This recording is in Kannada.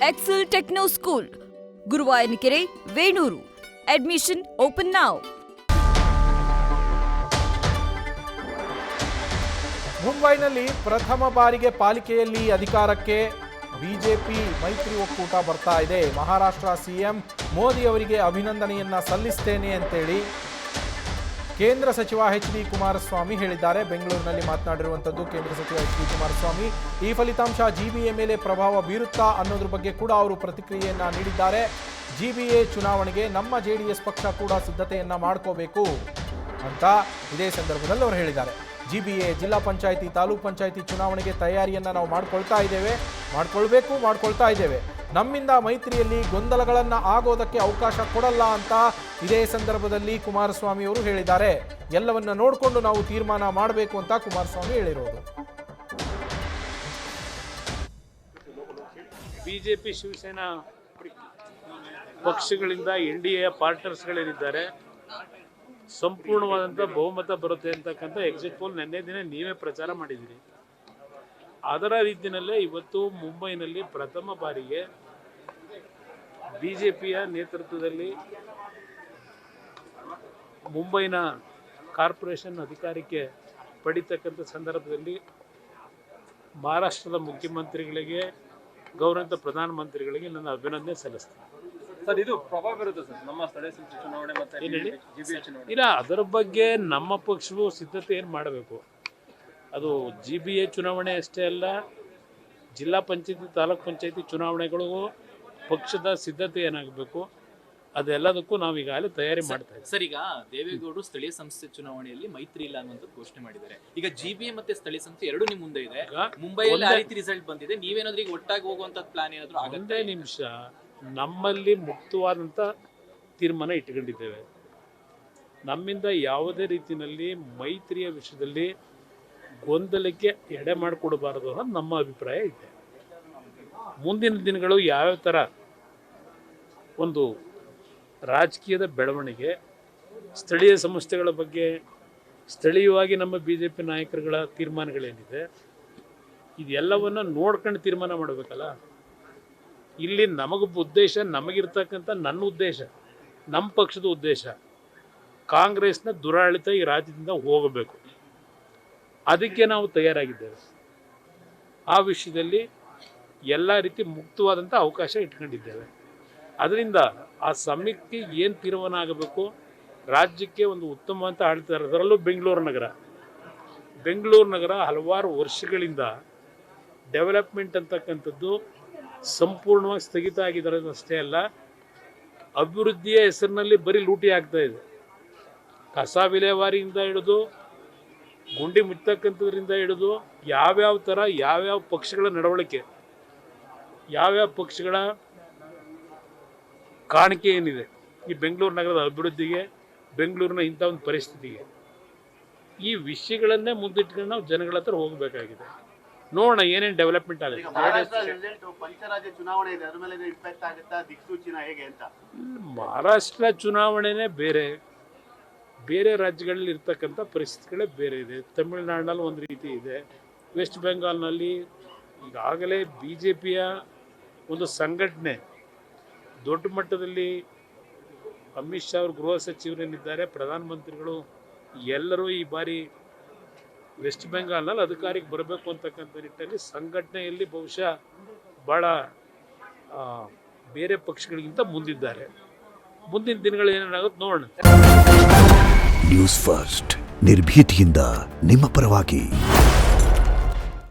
Excel Techno School, Guruvayanikere, Venuru. Admission open now. ಮುಂಬೈನಲ್ಲಿ ಪ್ರಥಮ ಬಾರಿಗೆ ಪಾಲಿಕೆಯಲ್ಲಿ ಅಧಿಕಾರಕ್ಕೆ ಬಿಜೆಪಿ ಮೈತ್ರಿ ಒಕ್ಕೂಟ ಬರ್ತಾ ಇದೆ. ಮಹಾರಾಷ್ಟ್ರ ಸಿಎಂ ಮೋದಿ ಅವರಿಗೆ ಅಭಿನಂದನೆಯನ್ನ ಸಲ್ಲಿಸ್ತೇನೆ ಅಂತೇಳಿ ಕೇಂದ್ರ ಸಚಿವ ಎಚ್.ಡಿ. ಕುಮಾರಸ್ವಾಮಿ ಹೇಳಿದ್ದಾರೆ. ಬೆಂಗಳೂರಿನಲ್ಲಿ ಮಾತನಾಡಿರುವಂಥದ್ದು ಕೇಂದ್ರ ಸಚಿವ ಎಚ್.ಡಿ. ಕುಮಾರಸ್ವಾಮಿ. ಈ ಫಲಿತಾಂಶ ಜಿಬಿಎ ಮೇಲೆ ಪ್ರಭಾವ ಬೀರುತ್ತಾ ಅನ್ನೋದ್ರ ಬಗ್ಗೆ ಕೂಡ ಅವರು ಪ್ರತಿಕ್ರಿಯೆಯನ್ನ ನೀಡಿದ್ದಾರೆ. ಜಿಬಿಎ ಚುನಾವಣೆಗೆ ನಮ್ಮ ಜೆಡಿಎಸ್ ಪಕ್ಷ ಕೂಡ ಸಿದ್ಧತೆಯನ್ನ ಮಾಡ್ಕೋಬೇಕು ಅಂತ ಇದೇ ಸಂದರ್ಭದಲ್ಲಿ ಅವರು ಹೇಳಿದ್ದಾರೆ. ಜಿಬಿಎ, ಜಿಲ್ಲಾ ಪಂಚಾಯಿತಿ, ತಾಲೂಕ್ ಪಂಚಾಯಿತಿ ಚುನಾವಣೆಗೆ ತಯಾರಿಯನ್ನು ನಾವು ಮಾಡ್ಕೊಳ್ತಾ ಇದ್ದೇವೆ. ನಮ್ಮಿಂದ ಮೈತ್ರಿಯಲ್ಲಿ ಗೊಂದಲಗಳನ್ನು ಆಗೋದಕ್ಕೆ ಅವಕಾಶ ಕೊಡಲ್ಲ ಅಂತ ಇದೇ ಸಂದರ್ಭದಲ್ಲಿ ಕುಮಾರಸ್ವಾಮಿ ಅವರು ಹೇಳಿದ್ದಾರೆ. ಎಲ್ಲವನ್ನ ನೋಡಿಕೊಂಡು ನಾವು ತೀರ್ಮಾನ ಮಾಡಬೇಕು ಅಂತ ಕುಮಾರಸ್ವಾಮಿ ಹೇಳಿರೋದು. ಬಿಜೆಪಿ, ಶಿವಸೇನಾ ಪಕ್ಷಗಳಿಂದ ಎನ್ಡಿಎ ಪಾರ್ಟ್ನರ್ಸ್ಗಳೇನಿದ್ದಾರೆ ಸಂಪೂರ್ಣವಾದಂಥ ಬಹುಮತ ಬರುತ್ತೆ ಅಂತಕ್ಕಂಥ ಎಕ್ಸಿಟ್ ಪೋಲ್ ನಿನ್ನೆ ದಿನ ನೀವೇ ಪ್ರಚಾರ ಮಾಡಿದ್ದೀರಿ. ಅದರ ರೀತಿಯಲ್ಲೇ ಇವತ್ತು ಮುಂಬೈನಲ್ಲಿ ಪ್ರಥಮ ಬಾರಿಗೆ ಬಿಜೆಪಿಯ ನೇತೃತ್ವದಲ್ಲಿ ಮುಂಬೈನ ಕಾರ್ಪೊರೇಷನ್ ಅಧಿಕಾರಕ್ಕೆ ಪಡಿತಕ್ಕಂಥ ಸಂದರ್ಭದಲ್ಲಿ ಮಹಾರಾಷ್ಟ್ರದ ಮುಖ್ಯಮಂತ್ರಿಗಳಿಗೆ, ಗೌರವಾನ್ವಿತ ಪ್ರಧಾನಮಂತ್ರಿಗಳಿಗೆ ನನ್ನ ಅಭಿನಂದನೆ ಸಲ್ಲಿಸ್ತೇನೆ. ಸರ್, ಇದು ಪ್ರಭಾವ ಬೀರುತ್ತೆ ಸರ್ ನಮ್ಮ ಸ್ಥಳೀಯ ಸಂಸ್ಥೆ ಚುನಾವಣೆ ಮತ್ತೆ ಜಿಬಿಎ ಚುನಾವಣೆ? ಇಲ್ಲ, ಅದರ ಬಗ್ಗೆ ನಮ್ಮ ಪಕ್ಷವು ಸಿದ್ಧತೆ ಏನು ಮಾಡಬೇಕು. ಅದು ಜಿಬಿಎ ಚುನಾವಣೆ ಅಷ್ಟೇ ಅಲ್ಲ, ಜಿಲ್ಲಾ ಪಂಚಾಯತಿ, ತಾಲೂಕ್ ಪಂಚಾಯತಿ ಚುನಾವಣೆಗಳಿಗೂ ಪಕ್ಷದ ಸಿದ್ಧತೆ ಏನಾಗಬೇಕು ಅದೆಲ್ಲದಕ್ಕೂ ನಾವು ಈಗಾಗಲೇ ತಯಾರಿ ಮಾಡ್ತಾ ಇದ್ದೀವಿ. ಸರ್, ಈಗ ದೇವೇಗೌಡರು ಸ್ಥಳೀಯ ಸಂಸ್ಥೆ ಚುನಾವಣೆಯಲ್ಲಿ ಮೈತ್ರಿ ಇಲ್ಲ ಅನ್ನುವಂಥದ್ದು ಘೋಷಣೆ ಮಾಡಿದ್ದಾರೆ. ಈಗ ಜಿಬಿಎ ಮತ್ತೆ ಸ್ಥಳೀಯ ಸಂಸ್ಥೆ ಎರಡು ನಿಮ್ಮ ಮುಂದೆ ಇದೆ. ಮುಂಬೈಯಲ್ಲಿ ಆ ರೀತಿ ರಿಸಲ್ಟ್ ಬಂದಿದೆ. ನೀವೇನಾದ್ರೂ ಈಗ ಒಟ್ಟಾಗಿ ಹೋಗುವಂತ ಪ್ಲಾನ್ ಏನಾದ್ರು ಒಂದೇ ನಿಮಿಷ, ನಮ್ಮಲ್ಲಿ ಮುಕ್ತವಾದಂಥ ತೀರ್ಮಾನ ಇಟ್ಕೊಂಡಿದ್ದೇವೆ. ನಮ್ಮಿಂದ ಯಾವುದೇ ರೀತಿಯಲ್ಲಿ ಮೈತ್ರಿಯ ವಿಷಯದಲ್ಲಿ ಗೊಂದಲಕ್ಕೆ ಎಡೆ ಮಾಡಿಕೊಡಬಾರದು ಅನ್ನೋದು ನಮ್ಮ ಅಭಿಪ್ರಾಯ ಇದೆ. ಮುಂದಿನ ದಿನಗಳು ಯಾವ್ಯಾವ ಥರ ಒಂದು ರಾಜಕೀಯದ ಬೆಳವಣಿಗೆ, ಸ್ಥಳೀಯ ಸಂಸ್ಥೆಗಳ ಬಗ್ಗೆ ಸ್ಥಳೀಯವಾಗಿ ನಮ್ಮ ಬಿ ಜೆ ಪಿ ನಾಯಕರುಗಳ ತೀರ್ಮಾನಗಳೇನಿದೆ ಇದೆಲ್ಲವನ್ನು ನೋಡ್ಕೊಂಡು ತೀರ್ಮಾನ ಮಾಡಬೇಕಲ್ಲ. ಇಲ್ಲಿ ಉದ್ದೇಶ, ನಮಗಿರ್ತಕ್ಕಂಥ ನನ್ನ ಉದ್ದೇಶ, ನಮ್ಮ ಪಕ್ಷದ ಉದ್ದೇಶ ಕಾಂಗ್ರೆಸ್ನ ದುರಾಡಳಿತ ಈ ರಾಜ್ಯದಿಂದ ಹೋಗಬೇಕು. ಅದಕ್ಕೆ ನಾವು ತಯಾರಾಗಿದ್ದೇವೆ. ಆ ವಿಷಯದಲ್ಲಿ ಎಲ್ಲ ರೀತಿ ಮುಕ್ತವಾದಂಥ ಅವಕಾಶ ಇಟ್ಕೊಂಡಿದ್ದೇವೆ. ಅದರಿಂದ ಆ ಸಮಯಕ್ಕೆ ಏನು ತೀರ್ಮಾನ ಆಗಬೇಕು, ರಾಜ್ಯಕ್ಕೆ ಒಂದು ಉತ್ತಮವಾದ ಆಡಳಿತ, ಅದರಲ್ಲೂ ಬೆಂಗಳೂರು ನಗರ ಹಲವಾರು ವರ್ಷಗಳಿಂದ ಡೆವಲಪ್ಮೆಂಟ್ ಅಂತಕ್ಕಂಥದ್ದು ಸಂಪೂರ್ಣವಾಗಿ ಸ್ಥಗಿತ ಆಗಿರೋದಷ್ಟೇ ಅಲ್ಲ, ಅಭಿವೃದ್ಧಿಯ ಹೆಸರಿನಲ್ಲಿ ಬರೀ ಲೂಟಿ ಆಗ್ತಾ ಇದೆ. ಕಸ ವಿಲೇವಾರಿಯಿಂದ ಹಿಡಿದು ಗುಂಡಿ ಮುಚ್ಚತಕ್ಕಂಥದ್ರಿಂದ ಹಿಡಿದು ಯಾವ್ಯಾವ ಥರ ಯಾವ್ಯಾವ ಪಕ್ಷಗಳ ನಡವಳಿಕೆ, ಯಾವ್ಯಾವ ಪಕ್ಷಗಳ ಕಾಣಿಕೆ ಏನಿದೆ ಈ ಬೆಂಗಳೂರು ನಗರದ ಅಭಿವೃದ್ಧಿಗೆ, ಬೆಂಗಳೂರಿನ ಇಂಥ ಒಂದು ಪರಿಸ್ಥಿತಿಗೆ, ಈ ವಿಷಯಗಳನ್ನೇ ಮುಂದಿಟ್ಕೊಂಡು ನಾವು ಜನಗಳ ಹತ್ರ ಹೋಗಬೇಕಾಗಿದೆ. ನೋಡೋಣ ಏನೇನು ಡೆವಲಪ್ಮೆಂಟ್ ಆಗುತ್ತೆ. ಮಹಾರಾಷ್ಟ್ರ ಚುನಾವಣೆನೇ ಬೇರೆ, ಬೇರೆ ರಾಜ್ಯಗಳಲ್ಲಿ ಇರ್ತಕ್ಕಂಥ ಪರಿಸ್ಥಿತಿಗಳೇ ಬೇರೆ ಇದೆ. ತಮಿಳುನಾಡಿನಲ್ಲಿ ಒಂದು ರೀತಿ ಇದೆ, ವೆಸ್ಟ್ ಬೆಂಗಾಲ್ನಲ್ಲಿ ಈಗಾಗಲೇ ಬಿ ಜೆ ಪಿಯ ಒಂದು ಸಂಘಟನೆ ದೊಡ್ಡ ಮಟ್ಟದಲ್ಲಿ, ಅಮಿತ್ ಶಾ ಅವರು ಗೃಹ ಸಚಿವರೇನಿದ್ದಾರೆ, ಪ್ರಧಾನಮಂತ್ರಿಗಳು ಎಲ್ಲರೂ ಈ ಬಾರಿ ವೆಸ್ಟ್ ಬೆಂಗಾಲ್ನಲ್ಲಿ ಅಧಿಕಾರಕ್ಕೆ ಬರಬೇಕು ಅಂತಕ್ಕಂಥ ನಿಟ್ಟಿನಲ್ಲಿ ಸಂಘಟನೆಯಲ್ಲಿ ಬಹುಶಃ ಭಾಳ ಬೇರೆ ಪಕ್ಷಗಳಿಗಿಂತ ಮುಂದಿದ್ದಾರೆ. ಮುಂದಿನ ದಿನಗಳು ಏನೇನಾಗುತ್ತೆ ನೋಡೋಣ. ನ್ಯೂಸ್ ಫಸ್ಟ್, ನಿರ್ಭೀತಿಯಿಂದ ನಿಮ್ಮ ಪರವಾಗಿ.